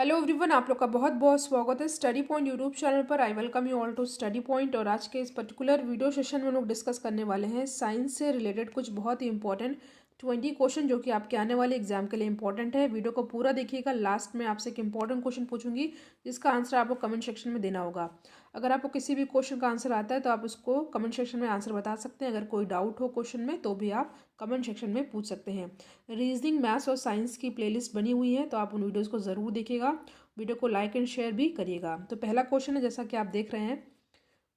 Hello everyone, आप लोग का बहुत बहुत स्वागत है स्टडी पॉइंट यूट्यूब चैनल पर। I welcome you all to Study Point. और आज के इस पर्टिकुलर वीडियो सेशन में हम लोग डिस्कस करने वाले हैं साइंस से रिलेटेड कुछ बहुत ही इंपॉर्टेंट 20 क्वेश्चन जो कि आपके आने वाले एग्जाम के लिए इंपॉर्टेंट है। वीडियो को पूरा देखिएगा, लास्ट में आपसे एक इंपॉर्टेंट क्वेश्चन पूछूंगी जिसका आंसर आपको कमेंट सेक्शन में देना होगा। अगर आपको किसी भी क्वेश्चन का आंसर आता है तो आप उसको कमेंट सेक्शन में आंसर बता सकते हैं। अगर कोई डाउट हो क्वेश्चन में तो भी आप कमेंट सेक्शन में पूछ सकते हैं। रीजनिंग, मैथ्स और साइंस की प्लेलिस्ट बनी हुई है तो आप उन वीडियोज़ को ज़रूर देखिएगा। वीडियो को लाइक एंड शेयर भी करिएगा। तो पहला क्वेश्चन है, जैसा कि आप देख रहे हैं,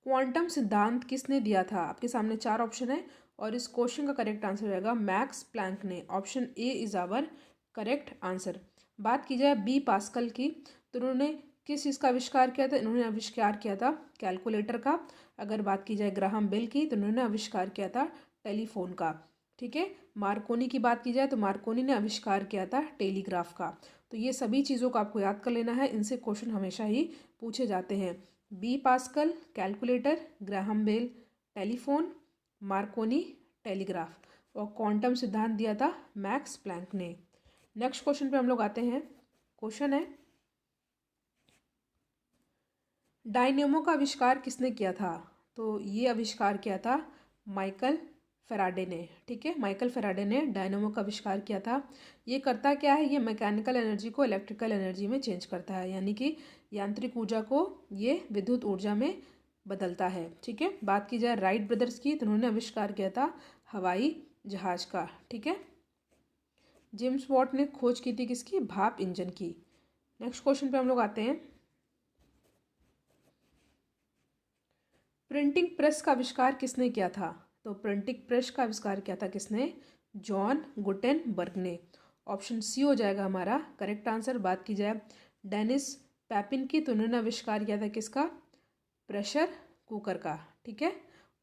क्वांटम सिद्धांत किसने दिया था। आपके सामने चार ऑप्शन है और इस क्वेश्चन का करेक्ट आंसर रहेगा मैक्स प्लैंक ने। Option A is our correct answer. बात की जाए बी पास्कल की, तो उन्होंने किस चीज़ का आविष्कार किया था। इन्होंने आविष्कार किया था कैलकुलेटर का। अगर बात की जाए ग्राहम बेल की, तो उन्होंने आविष्कार किया था टेलीफोन का। ठीक है। मार्कोनी की बात की जाए तो मार्कोनी ने आविष्कार किया था टेलीग्राफ का। तो ये सभी चीज़ों को आपको याद कर लेना है, इनसे क्वेश्चन हमेशा ही पूछे जाते हैं। B Pascal calculator, Graham Bell telephone, Marconi telegraph, और क्वांटम सिद्धांत दिया था मैक्स प्लैंक ने। नेक्स्ट क्वेश्चन पे हम लोग आते हैं। क्वेश्चन है, डायनेमो का आविष्कार किसने किया था। तो ये आविष्कार किया था माइकल फेराडे ने। ठीक है, माइकल फेराडे ने डायनेमो का आविष्कार किया था। ये करता क्या है, ये मैकेनिकल एनर्जी को इलेक्ट्रिकल एनर्जी में चेंज करता है, यानी कि यांत्रिक ऊर्जा को ये विद्युत ऊर्जा में बदलता है। ठीक है। बात की जाए राइट ब्रदर्स की, तो उन्होंने आविष्कार किया था हवाई जहाज का। ठीक है। जेम्स वॉट ने खोज की थी किसकी, भाप इंजन की। नेक्स्ट क्वेश्चन पे हम लोग आते हैं। प्रिंटिंग प्रेस का आविष्कार किसने किया था। तो प्रिंटिंग प्रेस का आविष्कार किया था किसने, जॉन गुटेनबर्ग ने। ऑप्शन सी हो जाएगा हमारा करेक्ट आंसर। बात की जाए डेनिस पैपिन की, तो उन्होंने आविष्कार किया था किसका, प्रेशर कुकर का। ठीक है।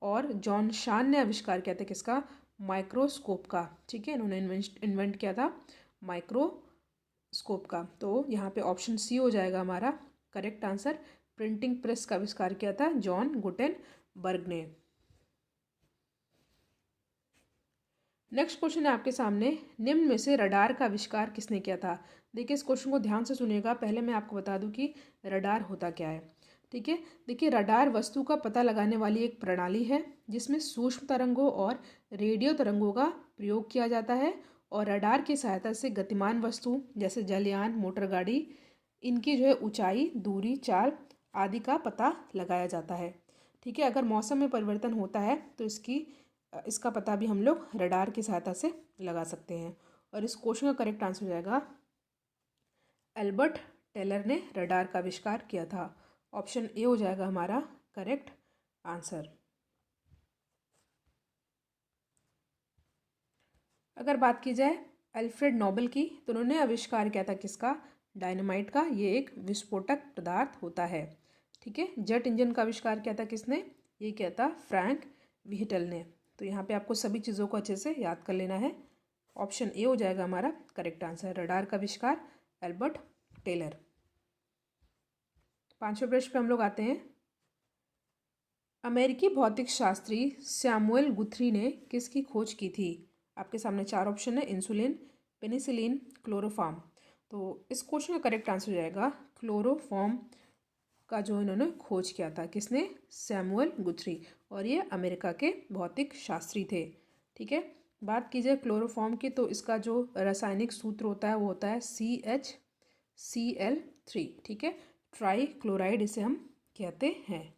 और जॉन शान ने आविष्कार किया था किसका, माइक्रोस्कोप का। ठीक है, इन्होंने इन्वेंट किया था माइक्रोस्कोप का। तो यहाँ पे ऑप्शन सी हो जाएगा हमारा करेक्ट आंसर। प्रिंटिंग प्रेस का आविष्कार किया था जॉन गुटेनबर्ग ने। नेक्स्ट क्वेश्चन है आपके सामने, निम्न में से रडार का आविष्कार किसने किया था। देखिए इस क्वेश्चन को ध्यान से सुनिएगा। पहले मैं आपको बता दूं कि रडार होता क्या है। ठीक है। देखिए रडार वस्तु का पता लगाने वाली एक प्रणाली है जिसमें सूक्ष्म तरंगों और रेडियो तरंगों का प्रयोग किया जाता है। और रडार की सहायता से गतिमान वस्तु जैसे जलयान, मोटर गाड़ी, इनकी जो है ऊंचाई, दूरी, चाल आदि का पता लगाया जाता है। ठीक है। अगर मौसम में परिवर्तन होता है तो इसका पता भी हम लोग रडार की सहायता से लगा सकते हैं। और इस क्वेश्चन का करेक्ट आंसर हो जाएगा एल्बर्ट टेलर ने रडार का आविष्कार किया था। ऑप्शन ए हो जाएगा हमारा करेक्ट आंसर। अगर बात की जाए अल्फ्रेड नोबेल की, तो उन्होंने आविष्कार किया था किसका, डायनामाइट का। ये एक विस्फोटक पदार्थ होता है। ठीक है। जेट इंजन का आविष्कार किया था किसने, ये किया था फ्रैंक व्हीटल ने। तो यहाँ पे आपको सभी चीज़ों को अच्छे से याद कर लेना है। ऑप्शन ए हो जाएगा हमारा करेक्ट आंसर, रडार का आविष्कार एल्बर्ट टेलर। पांचवें प्रश्न पे हम लोग आते हैं। अमेरिकी भौतिक शास्त्री सैमुअल गुथरी ने किसकी खोज की थी। आपके सामने चार ऑप्शन है, इंसुलिन, पेनिसिलिन, क्लोरोफॉर्म। तो इस क्वेश्चन का करेक्ट आंसर हो जाएगा क्लोरोफॉर्म का जो इन्होंने खोज किया था किसने, सैमुअल गुथरी। और ये अमेरिका के भौतिक शास्त्री थे। ठीक है। बात की जाए क्लोरोफॉर्म की, तो इसका जो रासायनिक सूत्र होता है वो होता है CHCl3। ठीक है। ट्राई क्लोराइड इसे हम कहते हैं।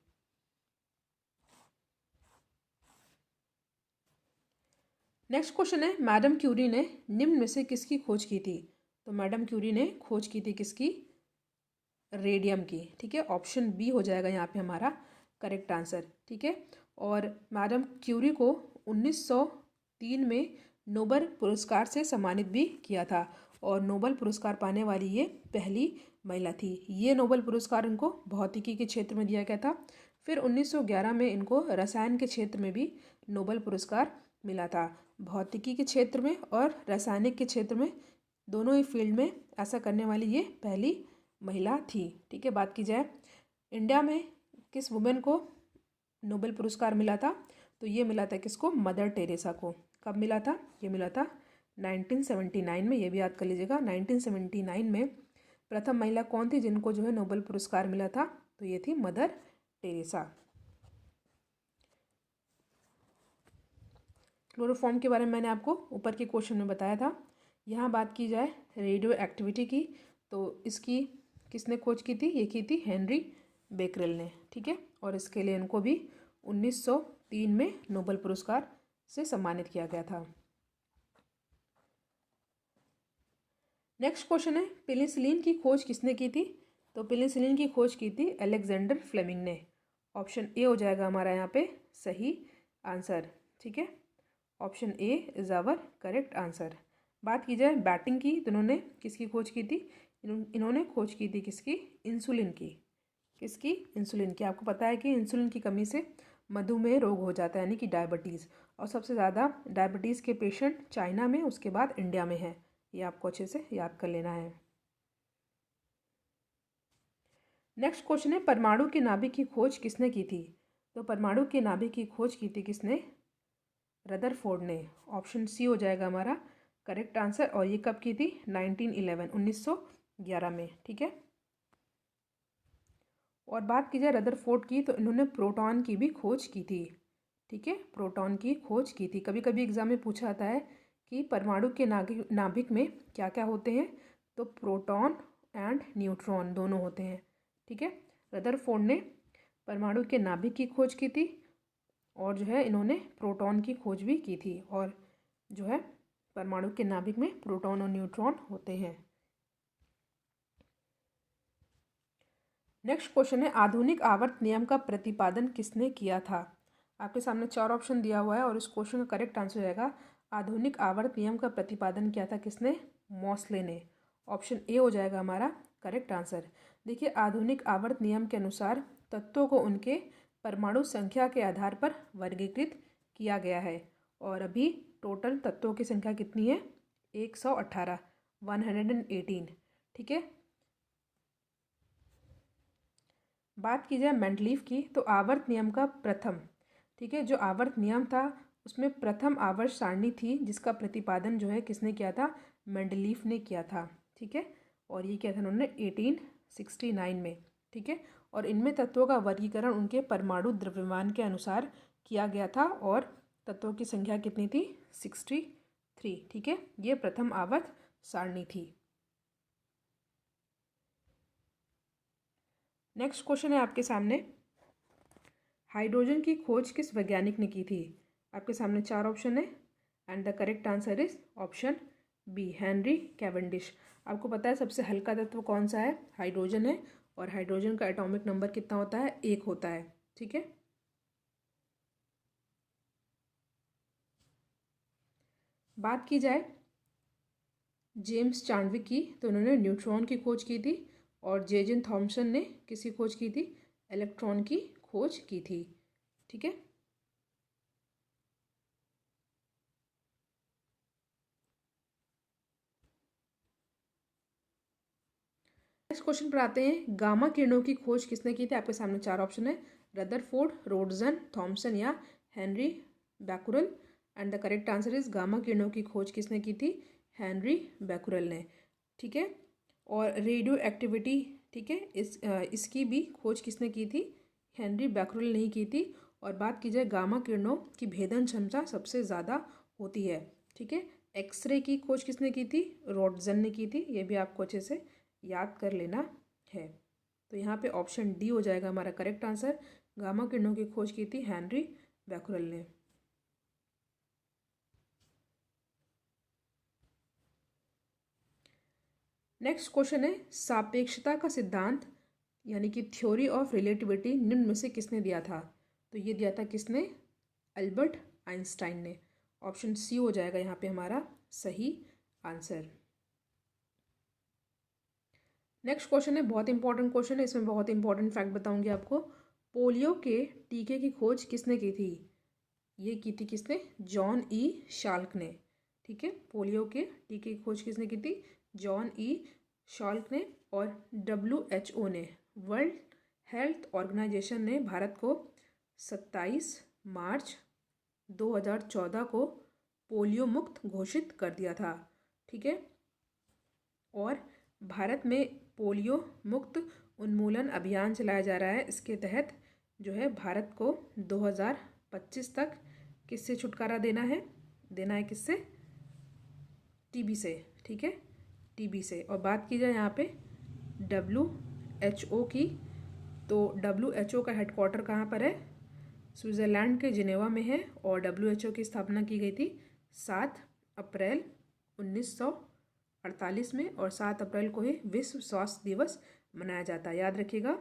नेक्स्ट क्वेश्चन है, मैडम क्यूरी ने निम्न में से किसकी खोज की थी। तो मैडम क्यूरी ने खोज की थी किसकी, रेडियम की। ठीक है। ऑप्शन बी हो जाएगा यहाँ पे हमारा करेक्ट आंसर। ठीक है। और मैडम क्यूरी को 1903 में नोबेल पुरस्कार से सम्मानित भी किया था। और नोबेल पुरस्कार पाने वाली ये पहली महिला थी। ये नोबेल पुरस्कार इनको भौतिकी के क्षेत्र में दिया गया था। फिर 1911 में इनको रसायन के क्षेत्र में भी नोबेल पुरस्कार मिला था। भौतिकी के क्षेत्र में और रासायनिक के क्षेत्र में, दोनों ही फील्ड में ऐसा करने वाली ये पहली महिला थी। ठीक है। बात की जाए इंडिया में किस वुमेन को नोबेल पुरस्कार मिला था, तो ये मिला था किसको, मदर टेरेसा को। कब मिला था, ये मिला था 1979 में। ये भी याद कर लीजिएगा, 1979 में प्रथम महिला कौन थी जिनको जो है नोबेल पुरस्कार मिला था? तो ये थी मदर टेरेसा। क्लोरोफॉर्म के बारे में मैंने आपको ऊपर के क्वेश्चन में बताया था। यहाँ बात की जाए रेडियो एक्टिविटी की, तो इसकी किसने खोज की थी? ये की थी हेनरी बेकरेल ने, ठीक है। और इसके लिए इनको भी 1903 में नोबेल पुरस्कार से सम्मानित किया गया था। नेक्स्ट क्वेश्चन है पेनिसिलिन की खोज किसने की थी? तो पेनिसिलिन की खोज की थी अलेक्जेंडर फ्लेमिंग ने। ऑप्शन ए हो जाएगा हमारा यहाँ पे सही आंसर, ठीक है। Option A is our correct answer. बात की जाए बैटिंग की, तो इन्होंने किसकी खोज की थी? इन्होंने खोज की थी किसकी? इंसुलिन की। किसकी? इंसुलिन की। आपको पता है कि इंसुलिन की कमी से मधुमेह रोग हो जाता है, यानी कि डायबिटीज़। और सबसे ज़्यादा डायबिटीज़ के पेशेंट चाइना में, उसके बाद इंडिया में है। ये आपको अच्छे से याद कर लेना है। नेक्स्ट क्वेश्चन है परमाणु के नाभिक की खोज किसने की थी? तो परमाणु के नाभिक की खोज की थी किसने? रदरफोर्ड ने। ऑप्शन सी हो जाएगा हमारा करेक्ट आंसर। और ये कब की थी? 1911 में, ठीक है। और बात की जाए रदरफोर्ड की, तो इन्होंने प्रोटॉन की भी खोज की थी, ठीक है। प्रोटॉन की खोज की थी। कभी कभी एग्जाम में पूछा जाता है कि परमाणु के नाभिक में क्या क्या होते हैं? तो प्रोटॉन एंड न्यूट्रॉन दोनों होते हैं, ठीक है। रदरफोर्ड ने परमाणु के नाभिक की खोज की थी और जो है इन्होंने प्रोटॉन की खोज भी की थी। और जो है परमाणु के नाभिक में प्रोटॉन और न्यूट्रॉन होते हैं। नेक्स्ट क्वेश्चन है आधुनिक आवर्त नियम का प्रतिपादन किसने किया था? आपके सामने 4 ऑप्शन दिया हुआ है और इस क्वेश्चन का करेक्ट आंसर रहेगा आधुनिक आवर्त नियम का प्रतिपादन किया था किसने? मोस्ले ने। ऑप्शन ए हो जाएगा हमारा करेक्ट आंसर। देखिए आधुनिक आवर्त नियम के अनुसार तत्वों को उनके परमाणु संख्या के आधार पर वर्गीकृत किया गया है। और अभी टोटल तत्वों की संख्या कितनी है? 118, 118, ठीक है। बात की जाए मेंडलीफ की, तो आवर्त नियम का प्रथम, ठीक है, जो आवर्त नियम था उसमें प्रथम आवर्त सारणी थी जिसका प्रतिपादन जो है किसने किया था? मेंडलीफ ने किया था, ठीक है। और ये किया था उन्होंने 1869 में, ठीक है। और इनमें तत्वों का वर्गीकरण उनके परमाणु द्रव्यमान के अनुसार किया गया था और तत्वों की संख्या कितनी थी? 63, ठीक है। ये प्रथम आवर्त सारणी थी। नेक्स्ट क्वेश्चन है आपके सामने हाइड्रोजन की खोज किस वैज्ञानिक ने की थी? आपके सामने 4 ऑप्शन है and the correct answer is option B Henry Cavendish. आपको पता है सबसे हल्का तत्व कौन सा है? हाइड्रोजन है। और हाइड्रोजन का एटॉमिक नंबर कितना होता है? 1 होता है, ठीक है। बात की जाए जेम्स चार्विक की, तो उन्होंने न्यूट्रॉन की खोज की थी। और जेजन थॉमसन ने किसकी खोज की थी? इलेक्ट्रॉन की खोज की थी, ठीक है। नेक्स्ट क्वेश्चन पर आते हैं गामा किरणों की खोज किसने की थी? आपके सामने 4 ऑप्शन है रदरफोर्ड, रोडजन, थॉमसन या Henry Becquerel. And the correct answer is gamma किरणों की खोज किसने की थी? हेनरी बैकुरल ने, ठीक है। और रेडियो एक्टिविटी, ठीक है, इसकी भी खोज किसने की थी? हेनरी बैकुरल ने ही की थी। और बात की जाए गामा किरणों की भेदन क्षमता सबसे ज़्यादा होती है, ठीक है। एक्सरे की खोज किसने की थी? रोडजन ने की थी। ये भी आपको अच्छे से याद कर लेना है। तो यहाँ पे ऑप्शन डी हो जाएगा हमारा करेक्ट आंसर। गामा किरणों की खोज की थी हेनरी बैकुरल ने। नेक्स्ट क्वेश्चन है सापेक्षता का सिद्धांत यानी कि थ्योरी ऑफ रिलेटिविटी निम्न में से किसने दिया था? तो ये दिया था किसने? अल्बर्ट आइंस्टाइन ने। ऑप्शन सी हो जाएगा यहाँ पे हमारा सही आंसर। नेक्स्ट क्वेश्चन है बहुत इंपॉर्टेंट क्वेश्चन है, इसमें बहुत इंपॉर्टेंट फैक्ट बताऊंगी आपको। पोलियो के टीके की खोज किसने की थी? ये की थी किसने? जॉन ई शाल्क ने, ठीक है। पोलियो के टीके की खोज किसने की थी? जॉन ई शाल्क ने। और WHO ने, वर्ल्ड हेल्थ ऑर्गेनाइजेशन ने भारत को 27 मार्च 2014 को पोलियो मुक्त घोषित कर दिया था, ठीक है। और भारत में पोलियो मुक्त उन्मूलन अभियान चलाया जा रहा है। इसके तहत जो है भारत को 2025 तक किससे छुटकारा देना है किससे? टीबी से, ठीक है, टीबी से। और बात की जाए यहाँ पे WHO की, तो WHO का हेडक्वार्टर कहाँ पर है? स्विट्ज़रलैंड के जिनेवा में है। और WHO की स्थापना की गई थी 7 अप्रैल 1948 में, और 7 अप्रैल को ही विश्व स्वास्थ्य दिवस मनाया जाता है। याद रखिएगा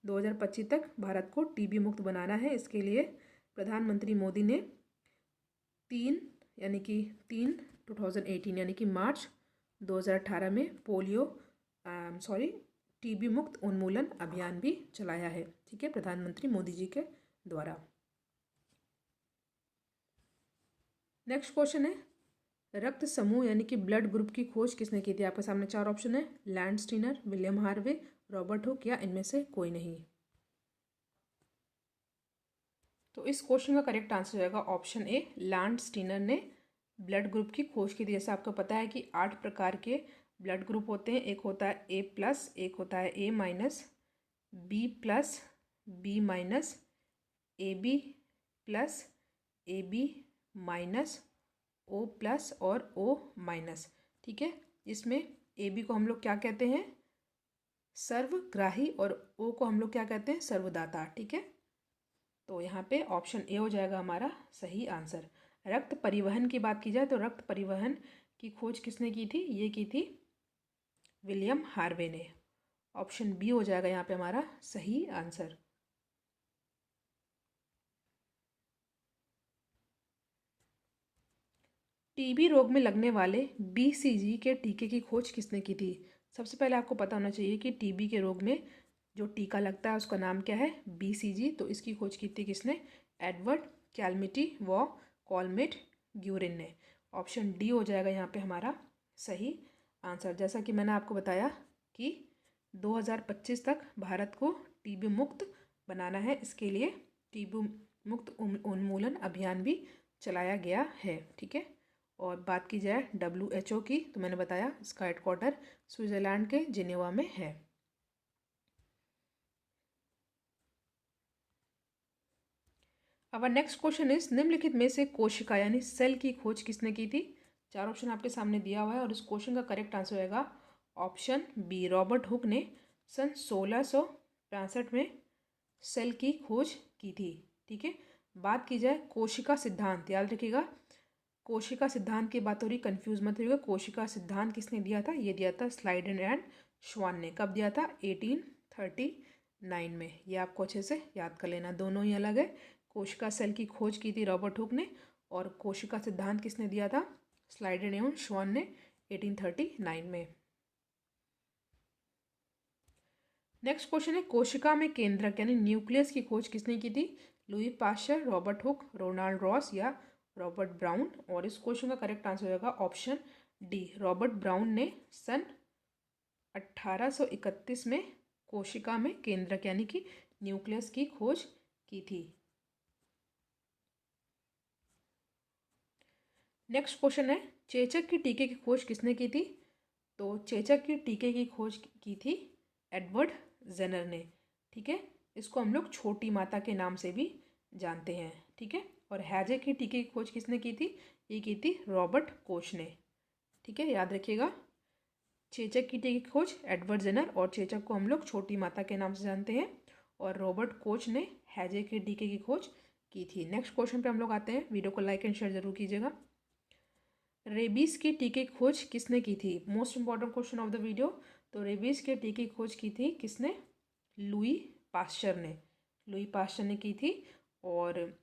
2025 तक भारत को टीबी मुक्त बनाना है। इसके लिए प्रधानमंत्री मोदी ने 3 2018 यानी कि मार्च 2018 में टीबी मुक्त उन्मूलन अभियान भी चलाया है, ठीक है, प्रधानमंत्री मोदी जी के द्वारा। नेक्स्ट क्वेश्चन है, रक्त समूह यानी कि ब्लड ग्रुप की खोज किसने की थी? आपके सामने 4 ऑप्शन है, land Steiner, William Harvey, Robert Hooke या इनमें से कोई नहीं। तो इस क्वेश्चन का करेक्ट आंसर जाएगा ऑप्शन ए, लैंड स्टीनर ने ब्लड ग्रुप की खोज की थी। जैसे आपको पता है कि 8 प्रकार के ब्लड ग्रुप होते हैं। एक होता है A+, एक होता है A-, B+, B-, AB+, AB-, O+ और O-, ठीक है। इसमें AB को हम लोग क्या कहते हैं? सर्वग्राही, और O को हम लोग क्या कहते हैं? सर्वदाता, ठीक है। तो यहाँ पे ऑप्शन ए हो जाएगा हमारा सही आंसर। रक्त परिवहन की बात की जाए तो रक्त परिवहन की खोज किसने की थी? ये की थी विलियम हार्वे ने। ऑप्शन बी हो जाएगा यहाँ पे हमारा सही आंसर। टीबी रोग में लगने वाले BCG के टीके की खोज किसने की थी? सबसे पहले आपको पता होना चाहिए कि टीबी के रोग में जो टीका लगता है उसका नाम क्या है? BCG। तो इसकी खोज की थी किसने? एडवर्ड कैलमिटी व कॉलमेट ग्यूरिन ने। ऑप्शन डी हो जाएगा यहाँ पे हमारा सही आंसर। जैसा कि मैंने आपको बताया कि 2025 तक भारत को टीबी मुक्त बनाना है। इसके लिए टीबी मुक्त उन्मूलन अभियान भी चलाया गया है, ठीक है। और बात की जाए WHO की, तो मैंने बताया इसका हेडक्वार्टर स्विट्जरलैंड के जिनेवा में है। अब नेक्स्ट क्वेश्चन इज, निम्नलिखित में से कोशिका यानी सेल की खोज किसने की थी? 4 ऑप्शन आपके सामने दिया हुआ है और इस क्वेश्चन का करेक्ट आंसर होगा ऑप्शन बी, रॉबर्ट हुक ने सन 1665 में सेल की खोज की थी, ठीक है। बात की जाए कोशिका सिद्धांत, याद रखिएगा कोशिका सिद्धांत की बात हो रही, कंफ्यूज मत होइएगा। कोशिका सिद्धांत किसने दिया था? ये दिया था स्लाइडेन एंड श्वान ने। कब दिया था? 1839 में। ये आपको अच्छे से याद कर लेना, दोनों ही अलग है। कोशिका सेल की खोज की थी रॉबर्ट हुक ने, और कोशिका सिद्धांत किसने दिया था? स्लाइडेन एवं श्वान ने 1839 में। नेक्स्ट क्वेश्चन है, कोशिका में केंद्रक यानी न्यूक्लियस की खोज किसने की थी? Louis Pasteur, Robert Hooke, Ronald Ross या रॉबर्ट ब्राउन। और इस क्वेश्चन का करेक्ट आंसर होगा ऑप्शन डी, रॉबर्ट ब्राउन ने सन 1831 में कोशिका में केंद्रक यानी कि न्यूक्लियस की खोज की थी। नेक्स्ट क्वेश्चन है, चेचक की टीके की खोज किसने की थी? तो चेचक की टीके की खोज की थी एडवर्ड जेनर ने, ठीक है। इसको हम लोग छोटी माता के नाम से भी जानते हैं, ठीक है। और हैजे की टीके की खोज किसने की थी? ये की थी रॉबर्ट कोच ने, ठीक है, याद रखिएगा। चेचक की टीके की खोज एडवर्ड जेनर, और चेचक को हम लोग छोटी माता के नाम से जानते हैं, और रॉबर्ट कोच ने हैजे के टीके की खोज की थी। नेक्स्ट क्वेश्चन पे हम लोग आते हैं। वीडियो को लाइक एंड शेयर जरूर कीजिएगा। रेबीज के टीके की खोज किसने की थी? Most important question of the video. तो रेबीज के टीके की खोज की थी किसने? लुई पाश्चर ने। लुई पाश्चर ने की थी। और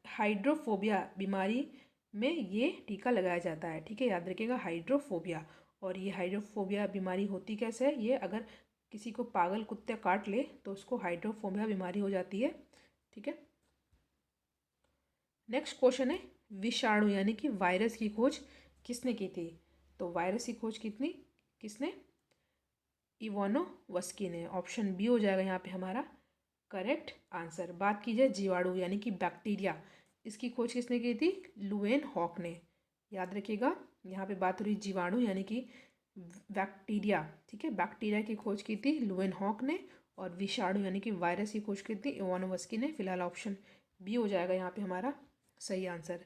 हाइड्रोफोबिया बीमारी में ये टीका लगाया जाता है, ठीक है, याद रखिएगा हाइड्रोफोबिया। और ये हाइड्रोफोबिया बीमारी होती कैसे है? ये अगर किसी को पागल कुत्ते काट ले तो उसको हाइड्रोफोबिया बीमारी हो जाती है, ठीक है। नेक्स्ट क्वेश्चन है, विषाणु यानी कि वायरस की खोज किसने की थी? तो वायरस की खोज किसने? इवानोवस्की ने। ऑप्शन बी हो जाएगा यहाँ पे हमारा करेक्ट आंसर। बात की जाए जीवाणु यानी कि बैक्टीरिया, इसकी खोज किसने की थी? लुवेन हॉक ने। याद रखिएगा यहाँ पे बात हो रही जीवाणु यानी कि बैक्टीरिया, ठीक है, बैक्टीरिया की खोज की थी लुवेनहॉक ने, और विषाणु यानी कि वायरस की खोज की थी इवानोव्स्की ने। फिलहाल ऑप्शन बी हो जाएगा यहाँ पे हमारा सही आंसर।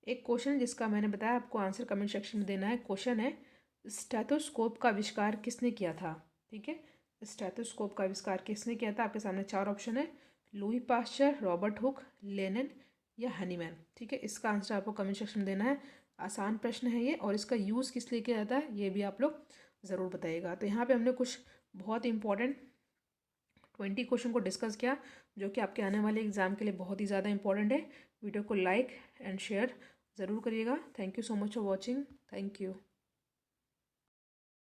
एक क्वेश्चन जिसका मैंने बताया आपको आंसर कमेंट सेक्शन में देना है। क्वेश्चन है, स्टेथोस्कोप का आविष्कार किसने किया था? ठीक है, स्टेथोस्कोप का आविष्कार किसने किया था? आपके सामने 4 ऑप्शन है, Louis Pasteur, Robert hook, Lenin या हनीमैन। ठीक है, इसका आंसर आपको कमेंट सेक्शन में देना है। आसान प्रश्न है ये, और इसका यूज़ किस लिए किया जाता है ये भी आप लोग ज़रूर बताइएगा। तो यहाँ पे हमने कुछ बहुत इंपॉर्टेंट 20 क्वेश्चन को डिस्कस किया, जो कि आपके आने वाले एग्जाम के लिए बहुत ही ज़्यादा इंपॉर्टेंट है। वीडियो को लाइक एंड शेयर ज़रूर करिएगा। Thank you so much for watching. Thank you.